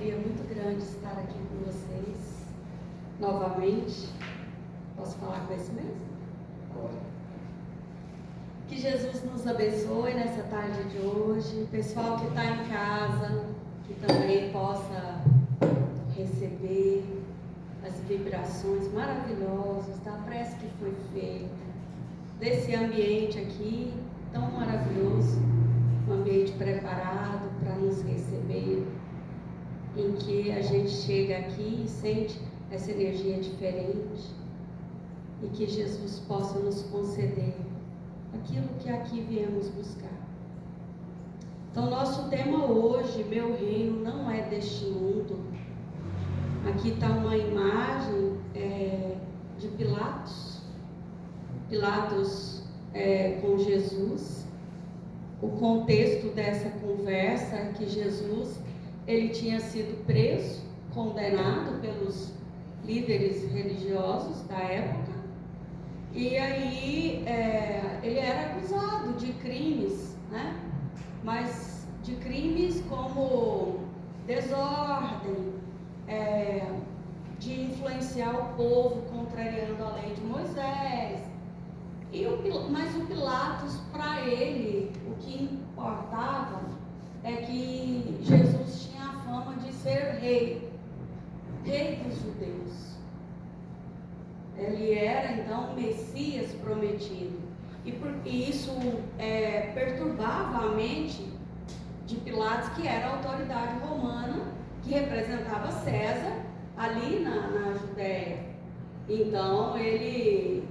alegria muito grande estar aqui com vocês novamente. Posso falar com esse mesmo? Que Jesus nos abençoe nessa tarde de hoje. O pessoal que está em casa, que também possa receber as vibrações maravilhosas da prece que foi feita, desse ambiente aqui tão maravilhoso, um ambiente preparado para nos receber, em que a gente chega aqui e sente essa energia diferente, e que Jesus possa nos conceder aquilo que aqui viemos buscar. Então, nosso tema hoje, meu reino não é deste mundo. Aqui está uma imagem de Pilatos com Jesus. O contexto dessa conversa é que Jesus, ele tinha sido preso, condenado pelos líderes religiosos da época, e aí ele era acusado de crimes, né? Mas de crimes como desordem, de influenciar o povo contrariando a lei de Moisés. Mas o Pilatos, para ele, o que importava é que Jesus tinha a fama de ser rei dos judeus. Ele era então o Messias prometido. E isso perturbava a mente de Pilatos, que era a autoridade romana, que representava César ali na Judéia. Então ele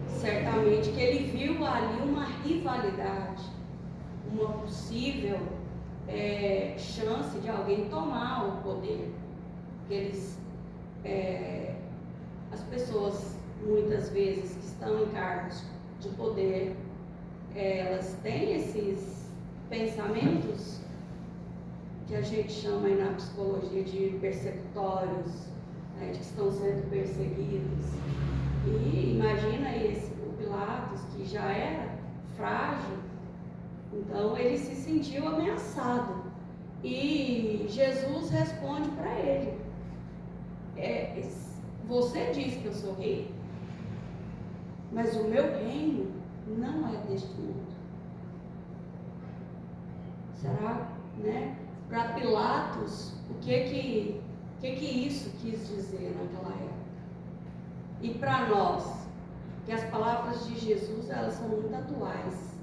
certamente que ele viu ali uma rivalidade, uma possível chance de alguém tomar o poder. Porque as pessoas, muitas vezes, que estão em cargos de poder, elas têm esses pensamentos que a gente chama aí na psicologia de persecutórios, né, de que estão sendo perseguidos. E imagina aí o Pilatos, que já era frágil, então ele se sentiu ameaçado. E Jesus responde para ele: você diz que eu sou rei, mas o meu reino não é deste mundo. Será, né? Para Pilatos, o que isso quis dizer naquela época? E para nós, que as palavras de Jesus, elas são muito atuais.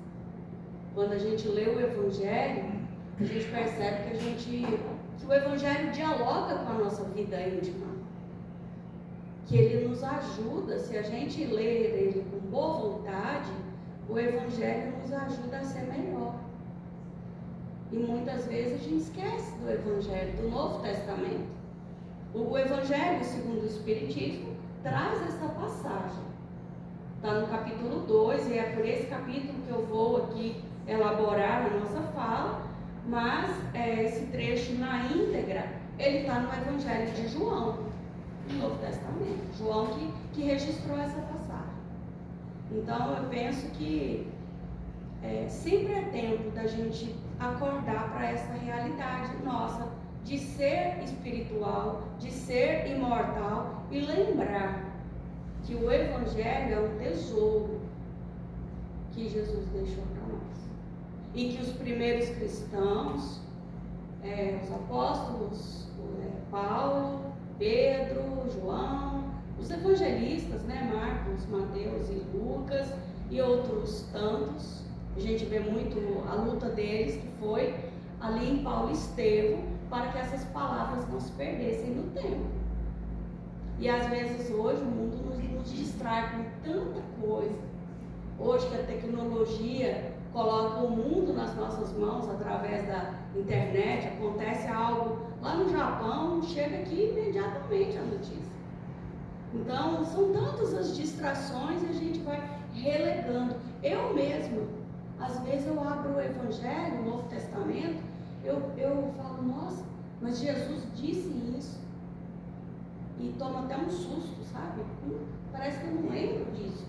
Quando a gente lê o Evangelho, a gente percebe que o Evangelho dialoga com a nossa vida íntima, que ele nos ajuda. Se a gente ler ele com boa vontade, o Evangelho nos ajuda a ser melhor. E muitas vezes a gente esquece do Evangelho, do Novo Testamento. O Evangelho segundo o Espiritismo traz essa passagem. Está no capítulo 2, e é por esse capítulo que eu vou aqui elaborar a nossa fala, mas esse trecho na íntegra, ele está no Evangelho de João, no Novo Testamento. João que registrou essa passagem. Então eu penso que sempre é tempo da gente acordar para essa realidade nossa de ser espiritual, de ser imortal, e lembrar que o Evangelho é um tesouro que Jesus deixou para nós. E que os primeiros cristãos, os apóstolos, Paulo, Pedro, João, os evangelistas, né, Marcos, Mateus e Lucas e outros tantos, a gente vê muito a luta deles, que foi ali em Paulo e Estevão, para que essas palavras não se perdessem no tempo. E às vezes hoje o mundo nos distrai com tanta coisa. Hoje que a tecnologia coloca o mundo nas nossas mãos através da internet, acontece algo lá no Japão, chega aqui imediatamente a notícia. Então são tantas as distrações e a gente vai relegando. Eu mesma, às vezes eu abro o Evangelho, o Novo Testamento, eu falo, nossa, mas Jesus disse isso. E toma até um susto, sabe? Parece que eu não lembro disso.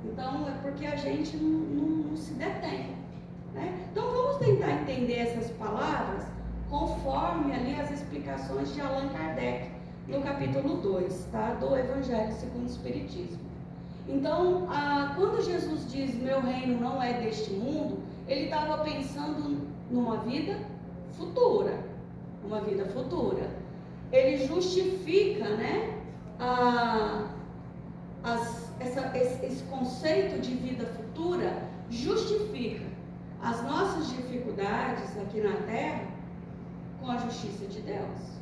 Então é porque a gente não se detém, né? Então vamos tentar entender essas palavras conforme ali as explicações de Allan Kardec, no capítulo 2, tá? Do Evangelho segundo o Espiritismo. Então, quando Jesus diz, meu reino não é deste mundo, ele estava pensando numa vida futura, uma vida futura. Ele justifica, né, esse conceito de vida futura, justifica as nossas dificuldades aqui na Terra com a justiça de Deus.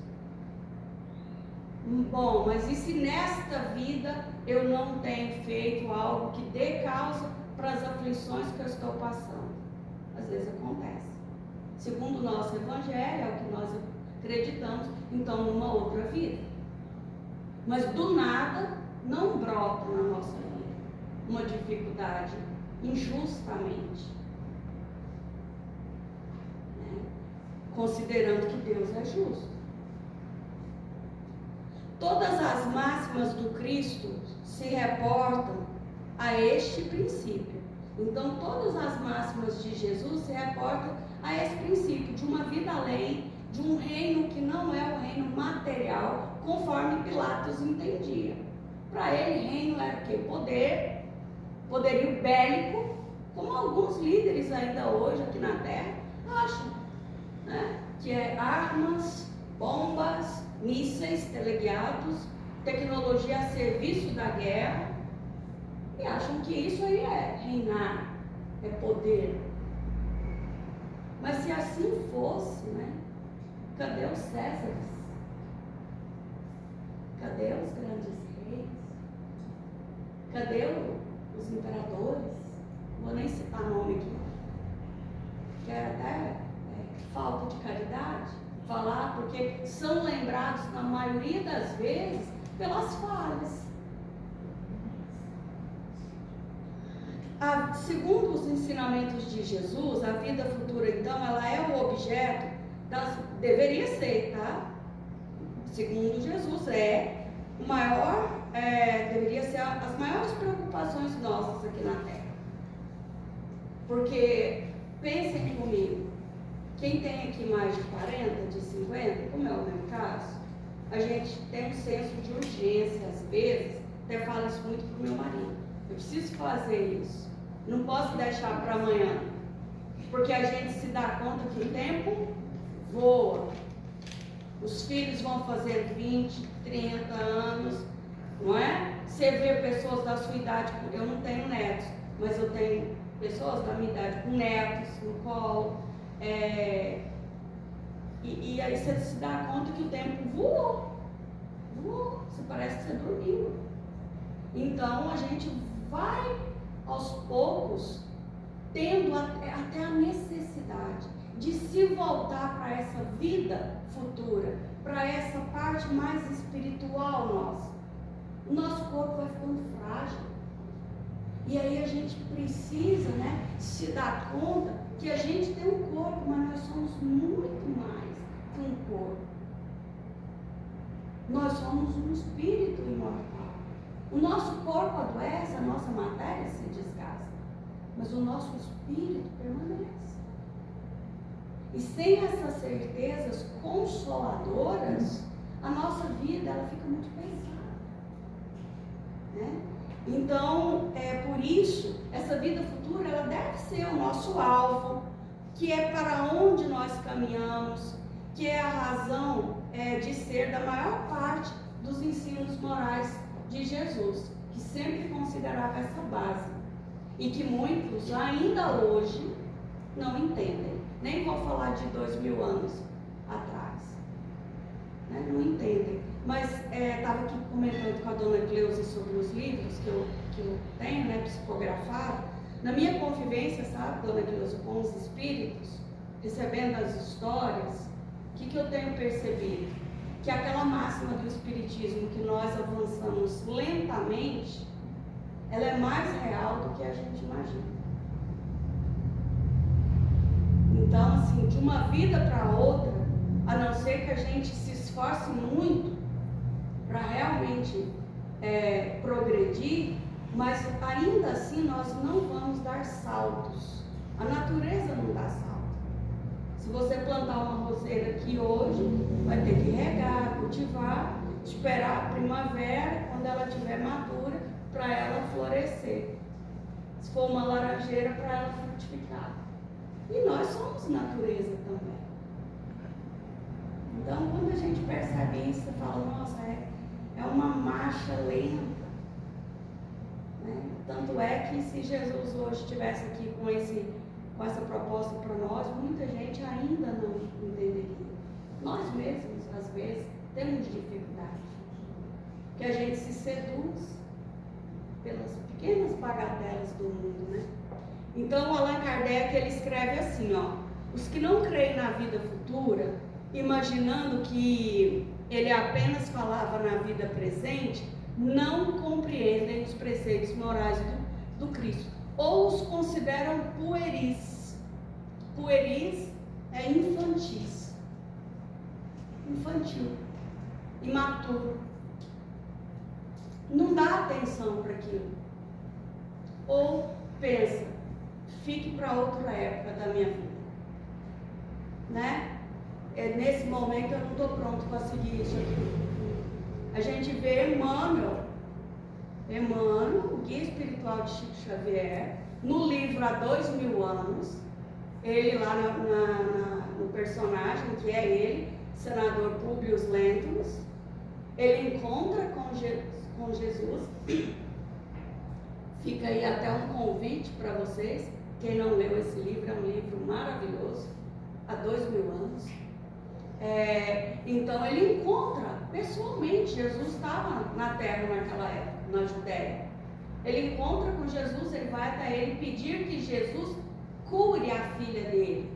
Bom, mas e se nesta vida eu não tenho feito algo que dê causa para as aflições que eu estou passando? Às vezes acontece. Segundo o nosso Evangelho, é o que nós acreditamos, então numa outra vida. Mas do nada não brota na nossa vida uma dificuldade injustamente, né? Considerando que Deus é justo. Todas as máximas do Cristo se reportam a este princípio. Então, todas as máximas de Jesus se reportam a esse princípio de uma vida além, de um reino que não é o reino material, conforme Pilatos entendia. Para ele, reino era o quê? Poder, poderio bélico, como alguns líderes ainda hoje aqui na Terra acham, né? Que é armas, bombas, mísseis teleguiados, tecnologia a serviço da guerra, e acham que isso aí é reinar, é poder. Mas se assim fosse, né? Cadê os Césares? Cadê os grandes reis? Cadê os imperadores? Não vou nem citar nome aqui, que era até falta de caridade falar, porque são lembrados na maioria das vezes pelas falhas. Segundo os ensinamentos de Jesus, a vida futura, então, ela é o objeto deveria ser, tá? Segundo Jesus, deveria ser as maiores preocupações nossas aqui na Terra. Porque, pensem comigo, quem tem aqui mais de 40, de 50, como é o meu caso, a gente tem um senso de urgência, às vezes, até falo isso muito pro meu marido. Eu preciso fazer isso, não posso deixar para amanhã, porque a gente se dá conta que o tempo voa. Os filhos vão fazer 20, 30 anos, não é? Você vê pessoas da sua idade, eu não tenho netos, mas eu tenho pessoas da minha idade com netos no colo, e aí você se dá conta que o tempo voou, você parece que você dormiu. Então a gente vai aos poucos tendo até a necessidade de se voltar para essa vida futura, para essa parte mais espiritual nossa. O nosso corpo vai ficando frágil. E aí a gente precisa, né, se dar conta que a gente tem um corpo, mas nós somos muito mais que um corpo. Nós somos um espírito imortal. O nosso corpo adoece, a nossa matéria se desgasta, mas o nosso espírito permanece. E sem essas certezas consoladoras, a nossa vida ela fica muito pesada, né? Então, por isso, essa vida futura ela deve ser o nosso alvo, que é para onde nós caminhamos, que é a razão de ser da maior parte dos ensinos morais de Jesus, que sempre considerava essa base, e que muitos ainda hoje não entendem. Nem vou falar de 2000 anos atrás, né? Não entendem. Mas estava aqui comentando com a dona Cleusa sobre os livros que eu tenho, né, psicografado. Na minha convivência, sabe, dona Cleusa, com os espíritos, recebendo as histórias, o que eu tenho percebido? Que aquela máxima do espiritismo que nós avançamos lentamente, ela é mais real do que a gente imagina. Então, assim, de uma vida para outra, a não ser que a gente se esforce muito para realmente progredir, mas ainda assim nós não vamos dar saltos. A natureza não dá salto. Se você plantar uma roseira aqui hoje, vai ter que regar, cultivar, esperar a primavera, quando ela estiver madura, para ela florescer. Se for uma laranjeira, para ela frutificar. E nós somos natureza também. Então, quando a gente percebe isso, você fala, nossa, é uma marcha lenta. Né? Tanto é que se Jesus hoje estivesse aqui com essa proposta para nós, muita gente ainda não entenderia. Nós mesmos, às vezes, temos dificuldade. Porque a gente se seduz pelas pequenas bagatelas do mundo, né? Então, Allan Kardec, ele escreve assim, ó: os que não creem na vida futura, imaginando que ele apenas falava na vida presente, não compreendem os preceitos morais do Cristo, ou os consideram pueris. Pueris é infantis, infantil, imaturo. Não dá atenção para aquilo. Ou pensa, fique para outra época da minha vida. Né? Nesse momento eu não estou pronto para seguir isso aqui. A gente vê Emmanuel, o guia espiritual de Chico Xavier, no livro Há 2000 anos, ele lá no personagem, que é ele, senador Publius Lentulus, ele encontra com Jesus. Fica aí até um convite para vocês, quem não leu esse livro, é um livro maravilhoso, há 2000 anos. Então ele encontra pessoalmente, Jesus estava na terra naquela época, na Judéia. Ele encontra com Jesus, ele vai até ele pedir que Jesus cure a filha dele,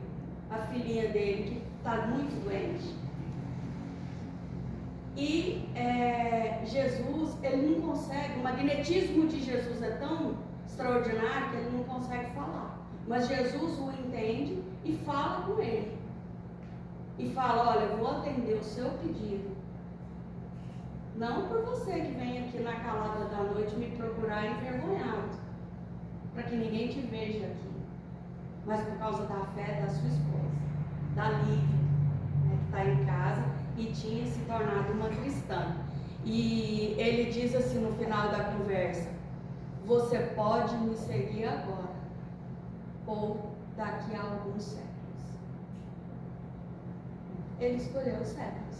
a filhinha dele que está muito doente. E Jesus, ele não consegue, o magnetismo de Jesus é tão extraordinário que ele não consegue falar. Mas Jesus o entende e fala com ele. E fala, olha, eu vou atender o seu pedido. Não por você que vem aqui na calada da noite me procurar envergonhado, para que ninguém te veja aqui, mas por causa da fé da sua esposa, da Lívia, né, que está em casa e tinha se tornado uma cristã. E ele diz assim no final da conversa: você pode me seguir agora, ou daqui a alguns séculos. Ele escolheu os séculos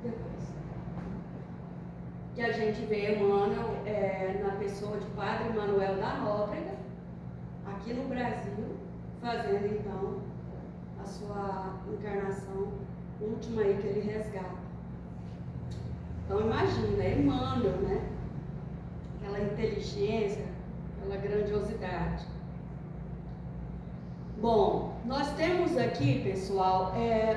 depois. Que a gente vê Emmanuel na pessoa de Padre Manuel da Nóbrega, aqui no Brasil, fazendo então a sua encarnação última aí que ele resgata. Então imagina, Emmanuel, né? Aquela inteligência, aquela grandiosidade. Bom, nós temos aqui, pessoal,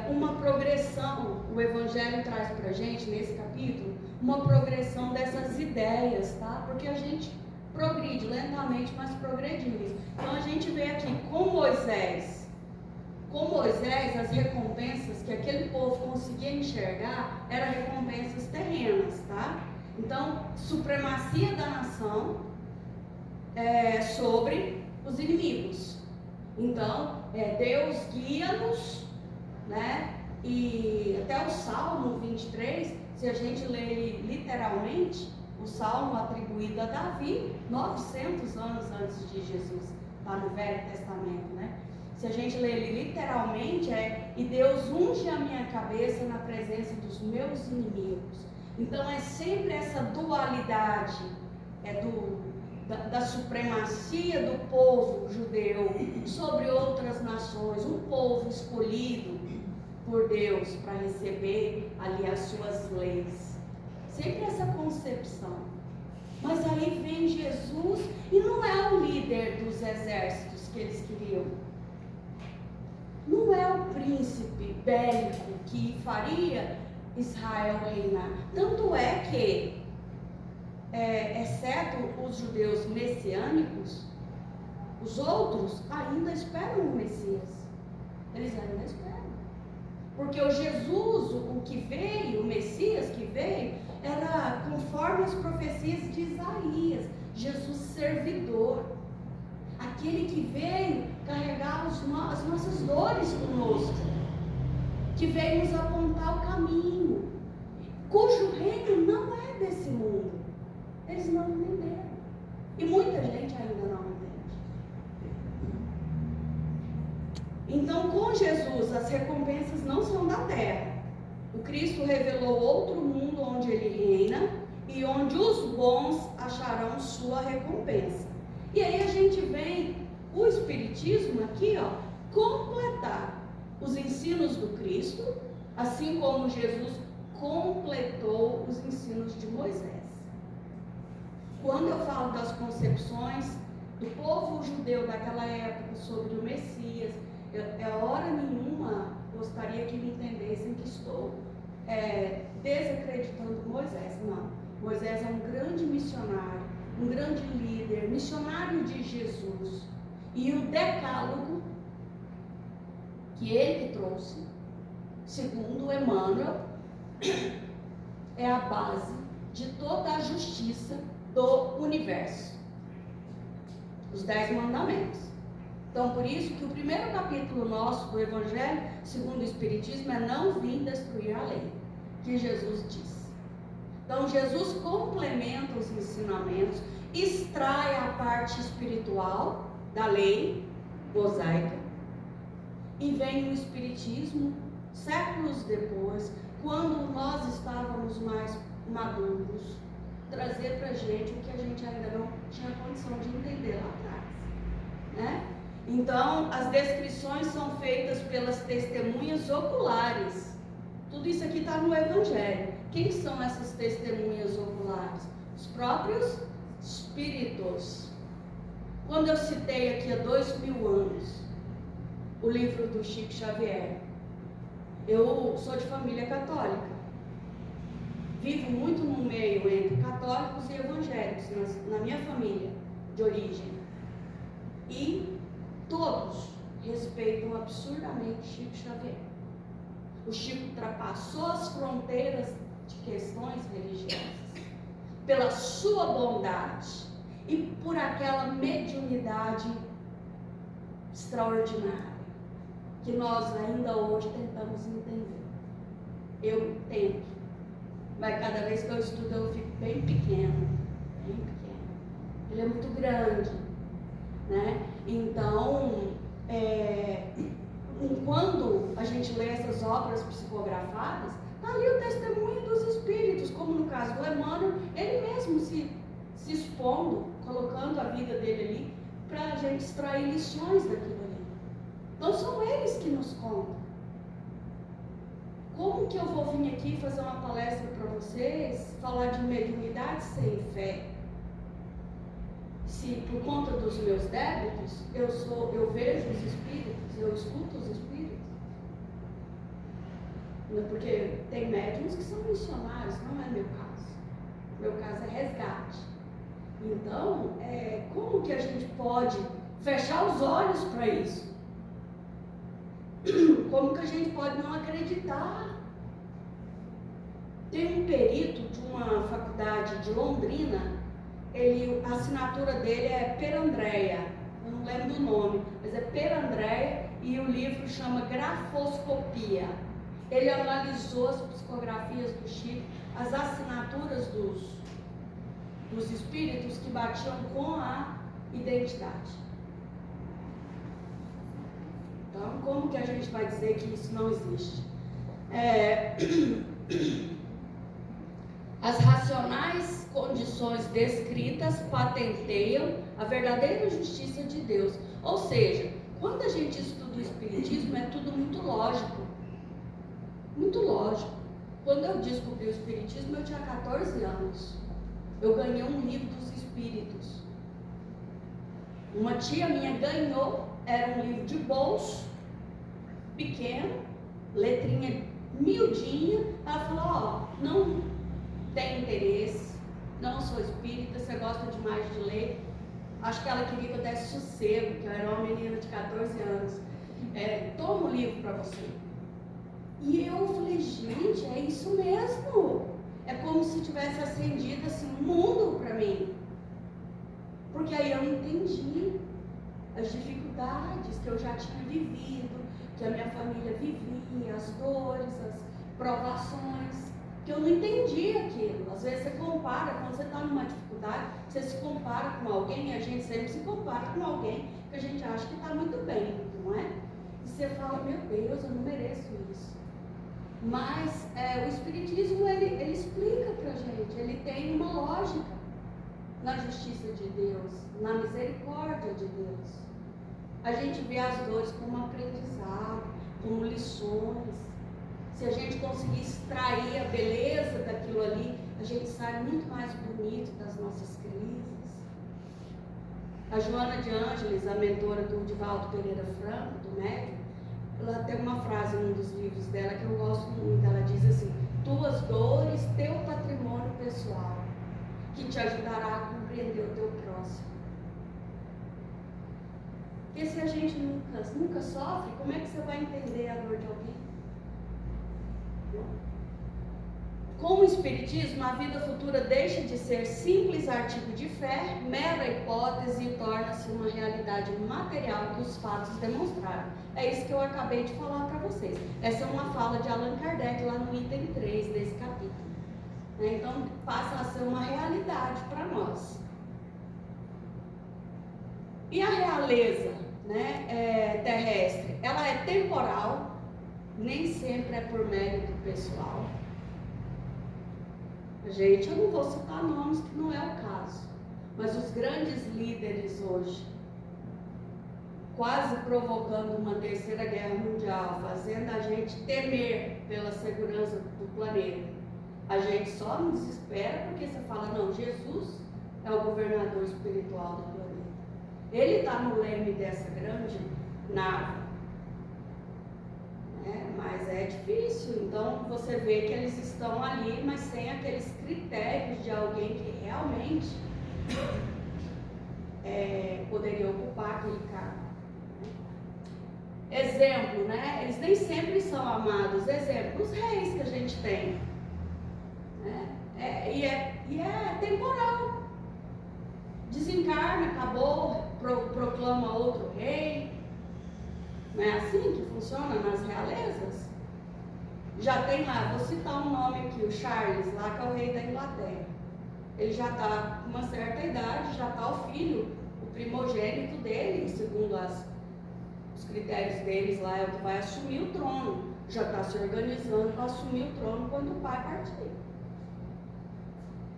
uma progressão. O Evangelho traz para a gente, nesse capítulo, uma progressão dessas ideias, tá? Porque a gente progride lentamente, mas progredimos. Então a gente vê aqui com Moisés, as recompensas que aquele povo conseguia enxergar eram recompensas terrenas, tá? Então, supremacia da nação sobre os inimigos. Então, Deus guia-nos, né? E até o Salmo 23, se a gente ler ele literalmente, o Salmo atribuído a Davi, 900 anos antes de Jesus, está no Velho Testamento, né? Se a gente ler ele literalmente, e Deus unge a minha cabeça na presença dos meus inimigos. Então é sempre essa dualidade, da supremacia do povo judeu sobre outras nações, um povo escolhido por Deus para receber ali as suas leis. Sempre essa concepção. Mas aí vem Jesus e não é o líder dos exércitos que eles queriam. Não é o príncipe bélico que faria Israel reinar. Tanto é que, exceto os judeus messiânicos, os outros ainda esperam o Messias. Eles ainda esperam. Porque o Jesus, o que veio, o Messias que veio, era conforme as profecias de Isaías. Jesus servidor. Aquele que veio carregar as nossas dores conosco. que veio nos apontar o caminho, cujo reino não é desse mundo. Eles não entenderam. E muita gente ainda não entende. Então, com Jesus, as recompensas não são da terra. O Cristo revelou outro mundo onde ele reina e onde os bons acharão sua recompensa. E aí a gente vem, o Espiritismo aqui, completar os ensinos do Cristo, assim como Jesus completou os ensinos de Moisés. Quando eu falo das concepções do povo judeu daquela época sobre o Messias, hora nenhuma gostaria que me entendessem que estou desacreditando Moisés. Não. Moisés é um grande missionário, um grande líder, missionário de Jesus. E o decálogo que ele trouxe, segundo Emmanuel, é a base de toda a justiça do universo. Os 10 mandamentos. Então, por isso que o primeiro capítulo nosso do Evangelho, segundo o Espiritismo, é não vim destruir a lei, que Jesus disse. Então, Jesus complementa os ensinamentos, extrai a parte espiritual da lei mosaica, e vem o Espiritismo, séculos depois, quando nós estávamos mais maduros, trazer para a gente o que a gente ainda não tinha condição de entender lá atrás, né? Então, as descrições são feitas pelas testemunhas oculares. Tudo isso aqui está no Evangelho. Quem são essas testemunhas oculares? Os próprios espíritos. Quando eu citei aqui há 2000 anos o livro do Chico Xavier, eu sou de família católica. Vivo muito no meio entre católicos e evangélicos, na minha família de origem. E todos respeitam absurdamente Chico Xavier. O Chico ultrapassou as fronteiras de questões religiosas pela sua bondade e por aquela mediunidade extraordinária que nós ainda hoje tentamos entender. Eu tento, mas cada vez que eu estudo eu fico bem pequeno, bem pequeno. Ele é muito grande, né? Então, quando a gente lê essas obras psicografadas, está ali o testemunho dos espíritos, como no caso do Emmanuel, ele mesmo se expondo, colocando a vida dele ali, para a gente extrair lições daquilo ali. Então são eles que nos contam. Como que eu vou vir aqui fazer uma palestra para vocês, falar de mediunidade sem fé? Se por conta dos meus débitos, eu vejo os espíritos, eu escuto os espíritos. Porque tem médiuns que são missionários, não é meu caso. Meu caso é resgate. Então, como que a gente pode fechar os olhos para isso? Como que a gente pode não acreditar? Tem um perito de uma faculdade de Londrina, a assinatura dele é Per Andréia, eu não lembro do nome, mas é Per Andréia, e o livro chama Grafoscopia. Ele analisou as psicografias do Chico, as assinaturas dos espíritos que batiam com a identidade. Então, como que a gente vai dizer que isso não existe? As racionais condições descritas patenteiam a verdadeira justiça de Deus. Ou seja, quando a gente estuda o Espiritismo, é tudo muito lógico. Muito lógico. Quando eu descobri o Espiritismo, eu tinha 14 anos. Eu ganhei um livro dos Espíritos. Uma tia minha ganhou, era um livro de bolso, pequeno, letrinha miudinha. Ela falou, não tem interesse, não sou espírita, você gosta demais de ler. Acho que ela queria que eu desse sossego, porque eu era uma menina de 14 anos. Toma o livro para você. E eu falei, gente, é isso mesmo. É como se tivesse acendido assim, um mundo para mim. Porque aí eu entendi as dificuldades que eu já tinha vivido, que a minha família vivia, as dores, as provações, que eu não entendia aquilo. Às vezes você compara, quando você está numa dificuldade, você se compara com alguém, e a gente sempre se compara com alguém que a gente acha que está muito bem, não é? E você fala, meu Deus, eu não mereço isso. Mas o Espiritismo, ele explica pra gente, ele tem uma lógica na justiça de Deus, na misericórdia de Deus. A gente vê as dores como aprendizado, como lições. Se a gente conseguir extrair a beleza daquilo ali, a gente sai muito mais bonito das nossas crises. A Joana de Ângeles, a mentora do Divaldo Pereira Franco, do médium, ela tem uma frase em um dos livros dela que eu gosto muito. Ela diz assim: tuas dores, teu patrimônio pessoal, que te ajudará a compreender o teu próximo. Porque se a gente nunca sofre, como é que você vai entender a dor de alguém? Com o Espiritismo, a vida futura deixa de ser simples artigo de fé, mera hipótese, e torna-se uma realidade material que os fatos demonstraram. É isso que eu acabei de falar para vocês. Essa é uma fala de Allan Kardec lá no item 3 desse capítulo. Então, passa a ser uma realidade para nós. E a realeza, terrestre, ela é temporal, nem sempre é por mérito pessoal. Gente, eu não vou citar nomes, que não é o caso, mas os grandes líderes hoje, quase provocando uma terceira guerra mundial, fazendo a gente temer pela segurança do planeta. A gente só não desespera porque você fala, não, Jesus é o governador espiritual do planeta. Ele está no leme dessa grande nave. Mas é difícil, então você vê que eles estão ali, mas sem aqueles critérios de alguém que realmente poderia ocupar aquele cargo. Exemplo, eles nem sempre são amados. Exemplo, os reis que a gente tem, e é temporal. Desencarna, acabou, proclama outro rei. Não é assim que funciona nas realezas? Já tem lá, vou citar um nome aqui, o Charles, lá que é o rei da Inglaterra. Ele já está com uma certa idade, já está o filho, o primogênito dele, segundo os critérios deles lá, é o que vai assumir o trono. Já está se organizando para assumir o trono quando o pai partir.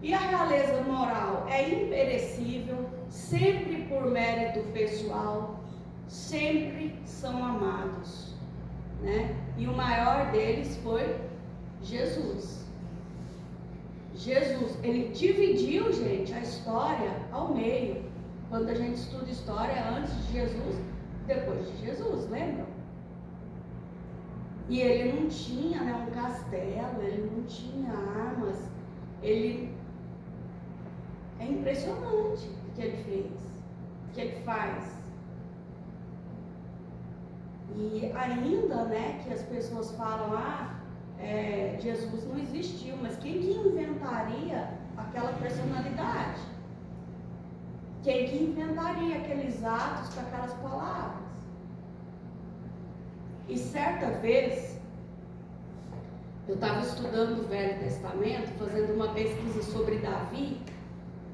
E a realeza moral é imperecível, sempre por mérito pessoal, sempre são amados, E o maior deles foi Jesus. Jesus, ele dividiu, gente, a história ao meio. Quando a gente estuda história antes de Jesus, depois de Jesus, lembram? E ele não tinha, um castelo, ele não tinha armas, é impressionante o que ele fez, o que ele faz. E ainda, que as pessoas falam, Jesus não existiu, mas quem que inventaria aquela personalidade? Quem que inventaria aqueles atos com aquelas palavras? E certa vez, eu estava estudando o Velho Testamento, fazendo uma pesquisa sobre Davi,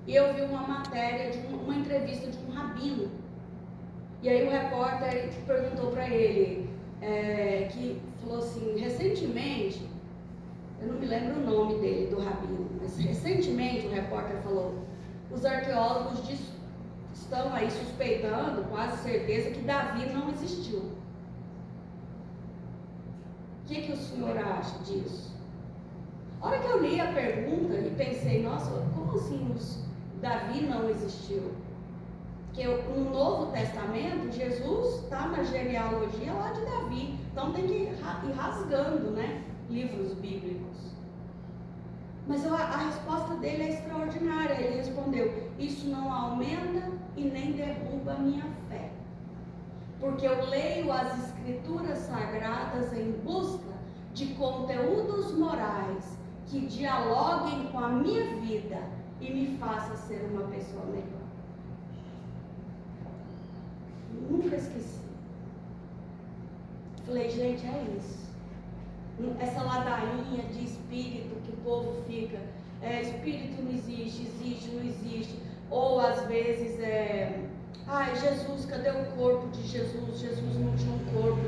e eu vi uma matéria, uma entrevista de um rabino. E aí o repórter perguntou para ele, que falou assim, recentemente, eu não me lembro o nome dele, do rabino, mas recentemente o repórter falou, os arqueólogos estão aí suspeitando, quase certeza, que Davi não existiu. O que o senhor acha disso? A hora que eu li a pergunta e pensei, nossa, como assim Davi não existiu? Porque no Novo Testamento, Jesus está na genealogia lá de Davi. Então tem que ir rasgando, livros bíblicos. Mas a resposta dele é extraordinária. Ele respondeu, isso não aumenta e nem derruba a minha fé. Porque eu leio as escrituras sagradas em busca de conteúdos morais que dialoguem com a minha vida e me faça ser uma pessoa melhor. Nunca esqueci. Falei, gente, é isso. Essa ladainha de espírito que o povo fica, espírito não existe, existe, não existe. Ou às vezes Jesus, cadê o corpo de Jesus? Jesus não tinha um corpo,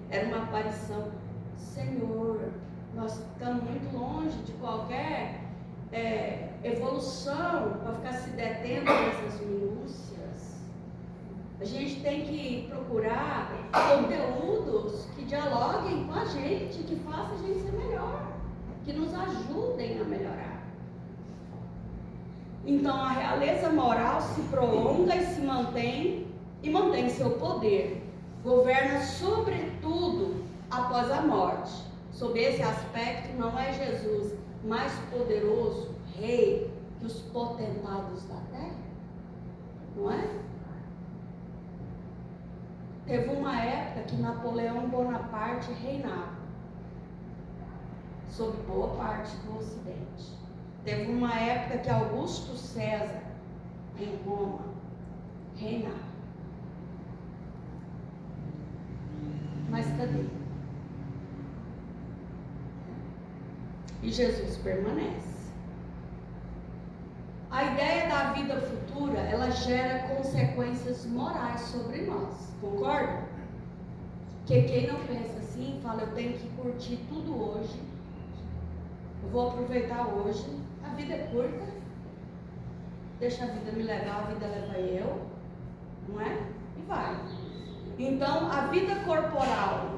era uma aparição. Senhor, nós estamos muito longe de qualquer evolução para ficar se detendo nessas minúcias. A gente tem que procurar conteúdos que dialoguem com a gente, que façam a gente ser melhor, que nos ajudem a melhorar. Então a realeza moral se prolonga e se mantém, e mantém seu poder. Governa sobretudo após a morte. Sob esse aspecto, não é Jesus mais poderoso rei que os potentados da terra? Não é? Teve uma época que Napoleão Bonaparte reinava sobre boa parte do Ocidente. Teve uma época que Augusto César, em Roma, reinava. Mas cadê? E Jesus permanece. A ideia da vida futura, ela gera consequências morais sobre nós, concorda? Que quem não pensa assim, fala, eu tenho que curtir tudo hoje, eu vou aproveitar hoje, a vida é curta, deixa a vida me levar, a vida leva eu, não é? E vai. Então, a vida corporal,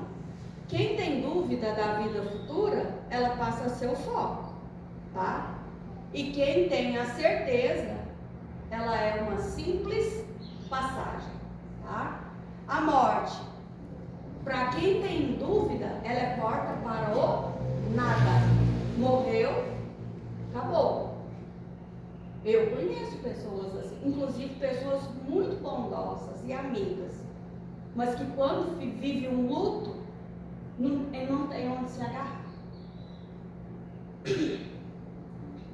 quem tem dúvida da vida futura, ela passa a ser o foco, tá? E quem tem a certeza, ela é uma simples passagem, tá? A morte, para quem tem dúvida, ela é porta para o nada. Morreu, acabou. Eu conheço pessoas assim, inclusive pessoas muito bondosas e amigas, mas que quando vive um luto, não tem onde se agarrar.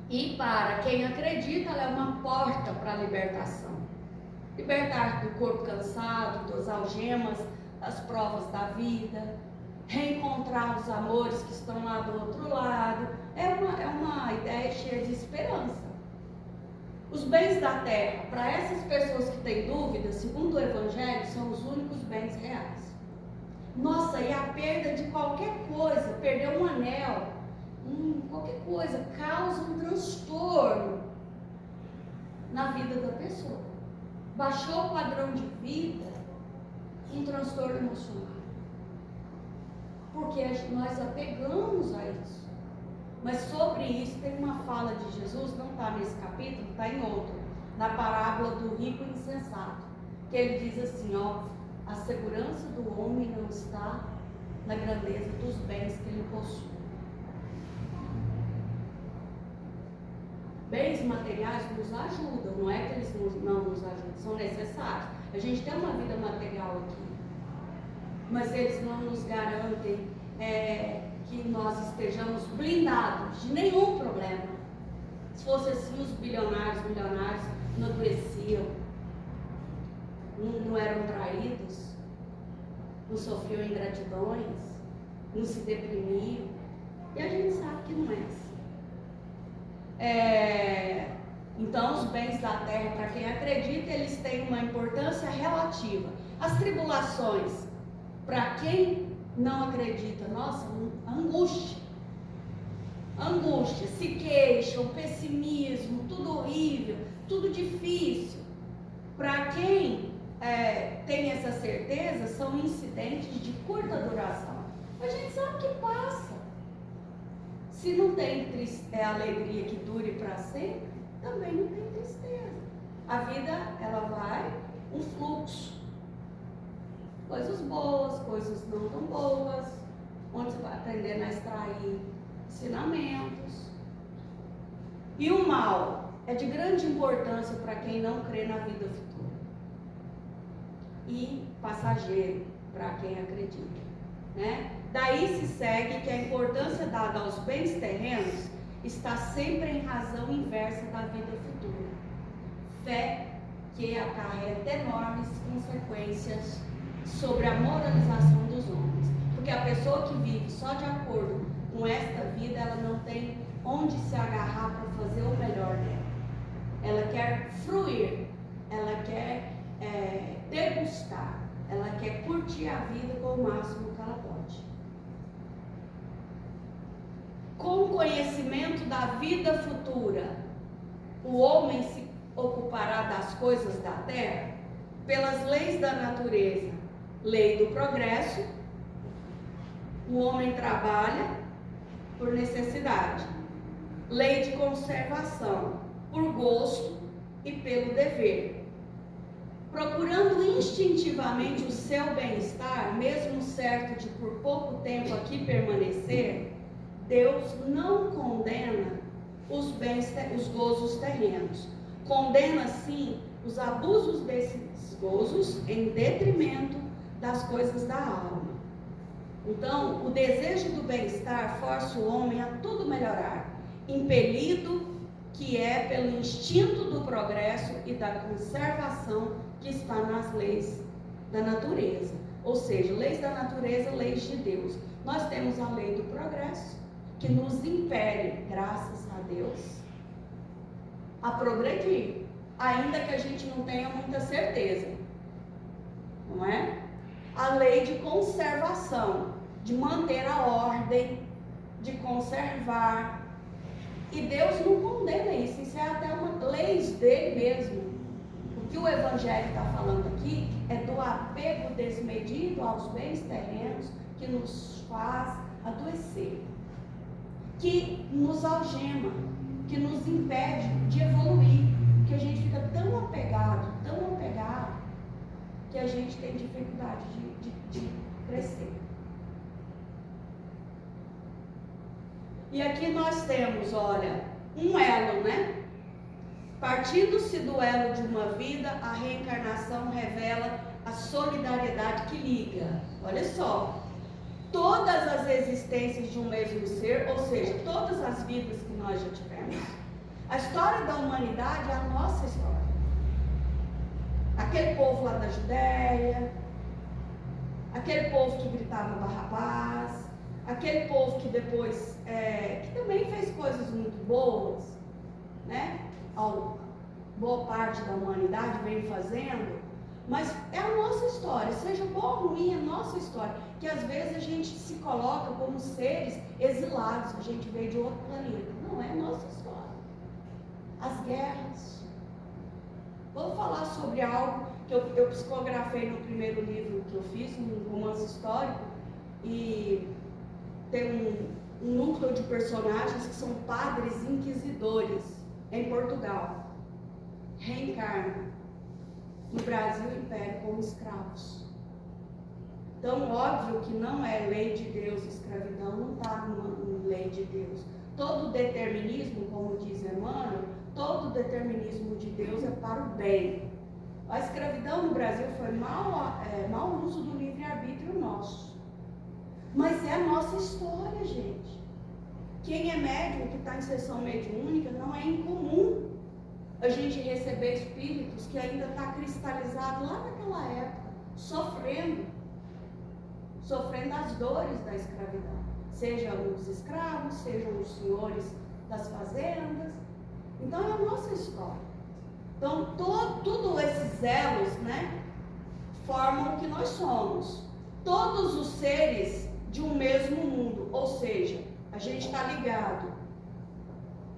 E para quem acredita, ela é uma porta para a libertação. Libertar do corpo cansado, das algemas, das provas da vida, reencontrar os amores que estão lá do outro lado. É uma ideia cheia de esperança. Os bens da terra, para essas pessoas que têm dúvida, segundo o Evangelho, são os únicos bens reais. Nossa, e a perda de qualquer coisa, perder um anel, qualquer coisa, causa um transtorno na vida da pessoa. Baixou o padrão de vida, um transtorno emocional. Porque nós apegamos a isso. Mas sobre isso tem uma fala de Jesus, não está nesse capítulo, está em outro, na parábola do rico e insensato, que ele diz assim, a segurança do homem não está na grandeza dos bens que ele possui. Bens materiais nos ajudam, não é que eles não nos ajudam, são necessários. A gente tem uma vida material aqui, mas eles não nos garantem que nós estejamos blindados de nenhum problema. Se fosse assim, os milionários não adoeciam, não eram traídos, não sofriam ingratidões, não se deprimiam. E a gente sabe que não é assim. Então, os bens da terra, para quem acredita, eles têm uma importância relativa. As tribulações, para quem não acredita, nossa, angústia, se queixam, pessimismo, tudo horrível, tudo difícil. Para quem tem essa certeza, são incidentes de curta duração. A gente sabe que passa. Se não tem alegria que dure para sempre, também não tem tristeza. A vida, ela vai um fluxo. Coisas boas, coisas não tão boas, onde você vai aprendendo a extrair ensinamentos. E o mal é de grande importância para quem não crê na vida futura. E passageiro para quem acredita, né? Daí se segue que a importância dada aos bens terrenos está sempre em razão inversa da vida futura. Fé que acarreta enormes consequências sobre a moralização dos homens. Porque a pessoa que vive só de acordo com esta vida, ela não tem onde se agarrar para fazer o melhor dela. Ela quer fruir, ela quer degustar, ela quer curtir a vida com o máximo que ela pode. Com o conhecimento da vida futura, o homem se ocupará das coisas da terra pelas leis da natureza. Lei do progresso, o homem trabalha por necessidade. Lei de conservação, por gosto e pelo dever. Procurando instintivamente o seu bem-estar, mesmo certo de por pouco tempo aqui permanecer, Deus não condena os gozos terrenos. Condena, sim, os abusos desses gozos em detrimento das coisas da alma. Então, o desejo do bem-estar força o homem a tudo melhorar, impelido que é pelo instinto do progresso e da conservação que está nas leis da natureza. Ou seja, leis da natureza, leis de Deus. Nós temos a lei do progresso, que nos impele, graças a Deus, a progredir, ainda que a gente não tenha muita certeza, não é? A lei de conservação, de manter a ordem, de conservar. E Deus não condena isso, isso é até uma lei dele mesmo. O que o Evangelho está falando aqui é do apego desmedido aos bens terrenos que nos faz adoecer, que nos algema, que nos impede de evoluir, que a gente fica tão apegado, que a gente tem dificuldade de crescer. E aqui nós temos, olha, um elo, né? Partindo-se do elo de uma vida, a reencarnação revela a solidariedade que liga. Olha só, todas as existências de um mesmo ser, ou seja, todas as vidas que nós já tivemos. A história da humanidade é a nossa história. Aquele povo lá da Judéia, aquele povo que gritava Barrabás, aquele povo que depois, que também fez coisas muito boas, né? Boa parte da humanidade vem fazendo, mas é a nossa história, seja boa ou ruim, é a nossa história, que às vezes a gente se coloca como seres exilados, a gente veio de outro planeta. Não, é a nossa história. As guerras. Vou falar sobre algo que eu psicografei no primeiro livro que eu fiz, um romance histórico, e tem um núcleo de personagens que são padres inquisidores em Portugal. Reencarnam no Brasil e Império como escravos. Então, óbvio que não é lei de Deus, escravidão não está numa lei de Deus. Todo determinismo, como diz Emmanuel, todo determinismo de Deus é para o bem. A escravidão no Brasil foi mau uso do livre-arbítrio nosso. Mas é a nossa história, gente. Quem é médium, que está em sessão mediúnica, não é incomum a gente receber espíritos que ainda está cristalizado lá naquela época, sofrendo as dores da escravidão. Sejam os escravos, sejam os senhores das fazendas. Então é a nossa história. Então todos esses elos, né, formam o que nós somos. Todos os seres de um mesmo mundo, ou seja, a gente está ligado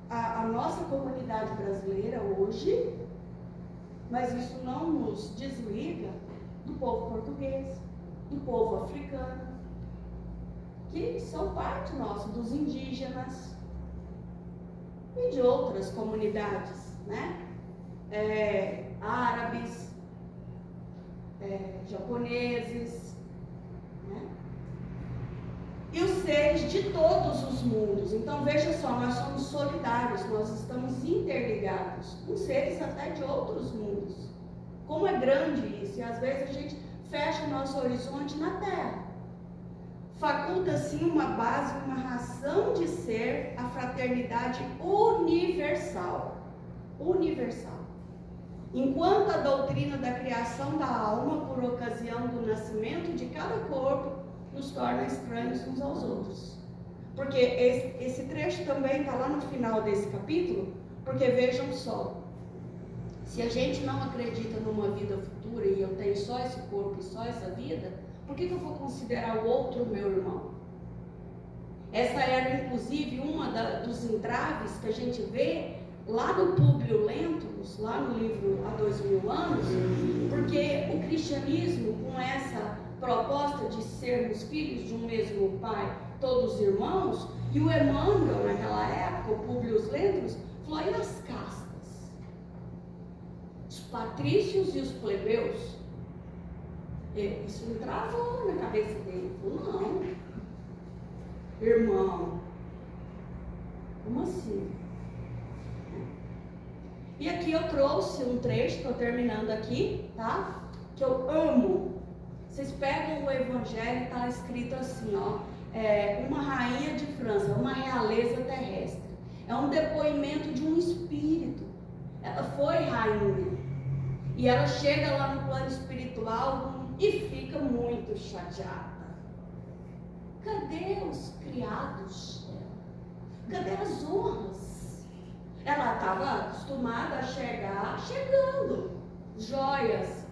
à nossa comunidade brasileira hoje, mas isso não nos desliga do povo português, do povo africano, que são parte nossa, dos indígenas e de outras comunidades, né? Árabes, japoneses, né? E os seres de todos os mundos. Então veja só, nós somos solidários, nós estamos interligados com seres até de outros mundos. Como é grande isso, e às vezes a gente fecha o nosso horizonte na Terra. Faculta assim uma base, uma razão de ser, a fraternidade universal. Universal. enquanto a doutrina da criação da alma, por ocasião do nascimento de cada corpo, nos torna estranhos uns aos outros. Porque esse trecho também está lá no final desse capítulo, porque vejam só, se a gente não acredita numa vida futura e eu tenho só esse corpo e só essa vida, por que eu vou considerar o outro meu irmão? Essa era inclusive uma dos entraves que a gente vê lá no Públio Lentulus, lá no livro Há 2000 anos, porque o cristianismo, com essa proposta de sermos filhos de um mesmo pai, todos irmãos, e o Emmanuel, naquela época, o Públio Lentulus, falou: e as castas? Os patrícios e os plebeus? Isso me travou na cabeça dele. Ele falou: não, irmão, como assim? E aqui eu trouxe um trecho, estou terminando aqui, tá? Que eu amo. Vocês pegam o evangelho, está escrito assim, ó, uma rainha de França, uma realeza terrestre. É um depoimento de um espírito. Ela foi rainha. E ela chega lá no plano espiritual e fica muito chateada. Cadê os criados dela? Cadê as honras? Ela estava acostumada a chegar chegando, joias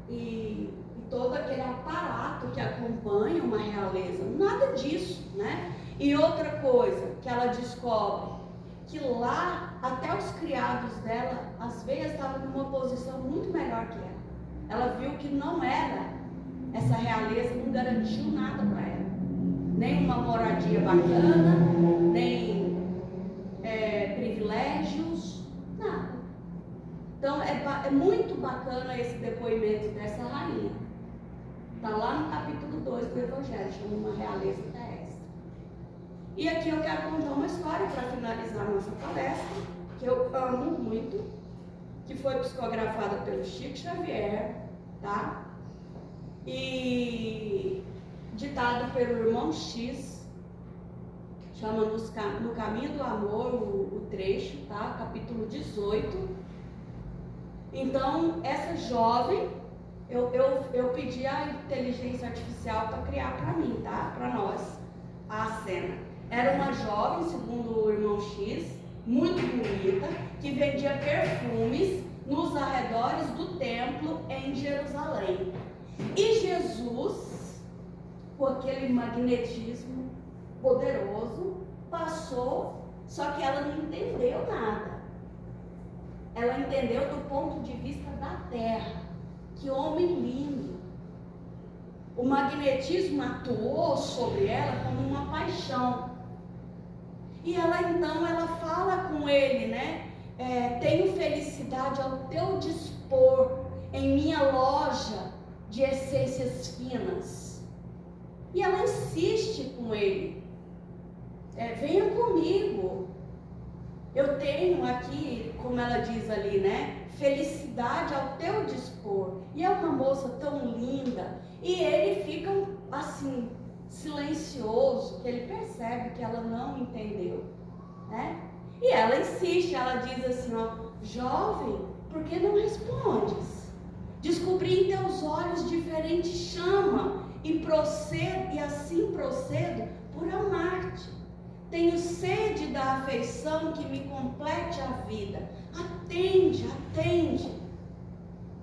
e todo aquele aparato que acompanha uma realeza. Nada disso, né? E outra coisa que ela descobre, que lá até os criados dela, às vezes, estavam numa posição muito melhor que ela. Ela viu que não era, essa realeza não garantiu nada para ela. Nem uma moradia bacana, nem privilégios, nada. Então é muito bacana esse depoimento dessa rainha. Está lá no capítulo 2 do Evangelho, chama Uma Realeza Terrestre. E aqui eu quero contar uma história para finalizar a nossa palestra, que eu amo muito, que foi psicografada pelo Chico Xavier, tá? E ditado pelo irmão X, chama No Caminho do Amor, o trecho, tá? Capítulo 18. Então, essa jovem, eu pedi a inteligência artificial para criar para mim, tá? Para nós, a cena. Era uma jovem, segundo o irmão X, muito bonita, que vendia perfumes nos arredores do templo em Jerusalém. E Jesus, com aquele magnetismo poderoso, passou, só que ela não entendeu nada. Ela entendeu do ponto de vista da terra. Que homem lindo. O magnetismo atuou sobre ela como uma paixão. E ela fala com ele, né? Tenho felicidade ao teu dispor em minha loja de essências finas. E ela insiste com ele. Venha comigo. Eu tenho aqui, como ela diz ali, né? Felicidade ao teu dispor. E é uma moça tão linda. E ele fica assim, silencioso, que ele percebe que ela não entendeu, né? E ela insiste, ela diz assim, ó: jovem, por que não respondes? Descobri em teus olhos diferente chama e assim procedo por amar-te. Tenho sede da afeição que me complete a vida. Atende, atende.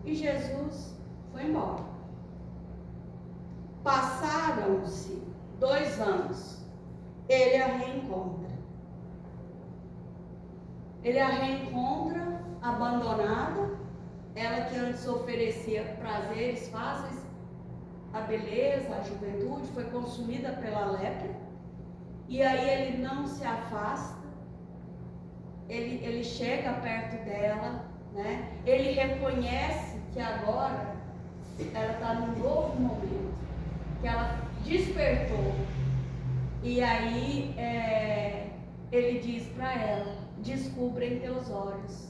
E Jesus foi embora. Passaram-se 2 anos. Ele a reencontra. Ele a reencontra abandonada. Ela que antes oferecia prazeres fáceis, a beleza, a juventude, foi consumida pela lepra. E aí ele não se afasta, ele chega perto dela, né? Ele reconhece que agora ela está num novo momento, que ela despertou. E aí ele diz para ela: descubra em teus olhos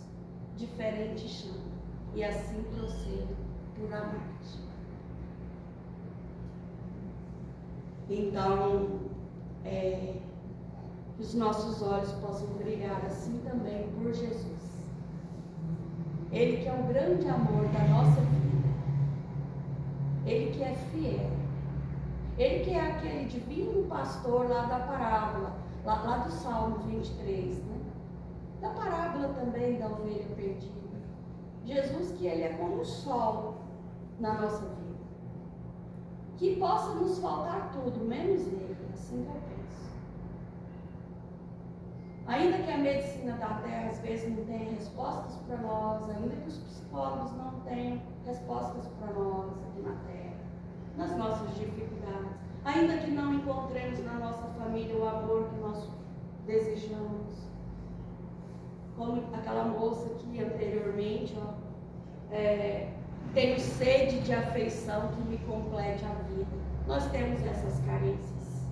diferente chama, e assim procedo por amar-te. Então, que os nossos olhos possam brilhar assim também por Jesus. Ele que é o grande amor da nossa vida. Ele que é fiel. Ele que é aquele divino pastor lá da parábola, lá do Salmo 23, né? Da parábola também da ovelha perdida. Jesus que ele é como o sol na nossa vida. Que possa nos faltar tudo, menos ele, assim que eu penso. Ainda que a medicina da terra às vezes não tenha respostas para nós, ainda que os psicólogos não tenham respostas para nós aqui na terra, nas nossas dificuldades, ainda que não encontremos na nossa família o amor que nós desejamos, como aquela moça que anteriormente, tenho sede de afeição que me complete a vida. Nós temos essas carências,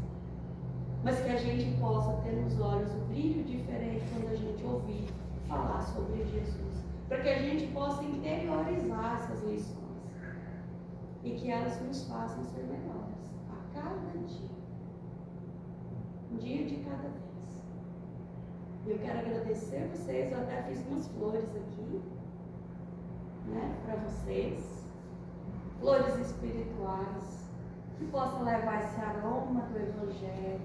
mas que a gente possa ter nos olhos o brilho diferente quando a gente ouvir falar sobre Jesus, para que a gente possa interiorizar essas lições e que elas nos façam ser melhores a cada dia, um dia de cada vez. Eu quero agradecer vocês, eu até fiz umas flores aqui, né, para vocês, flores espirituais, que possam levar esse aroma do Evangelho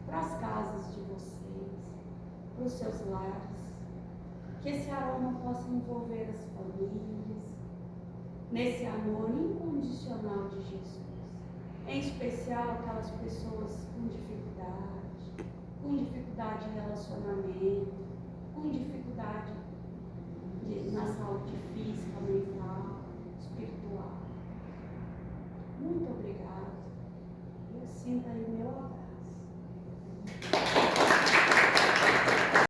para as casas de vocês, para os seus lares, que esse aroma possa envolver as famílias, nesse amor incondicional de Jesus, em especial aquelas pessoas com dificuldade de relacionamento, com dificuldade na saúde física,